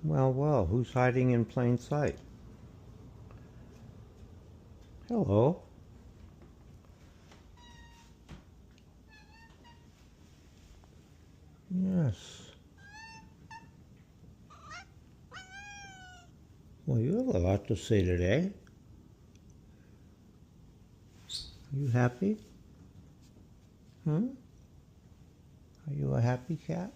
Well, well, who's hiding in plain sight? Hello. Yes. Well, you have a lot to say today. Are you happy? Hmm? Are you a happy cat?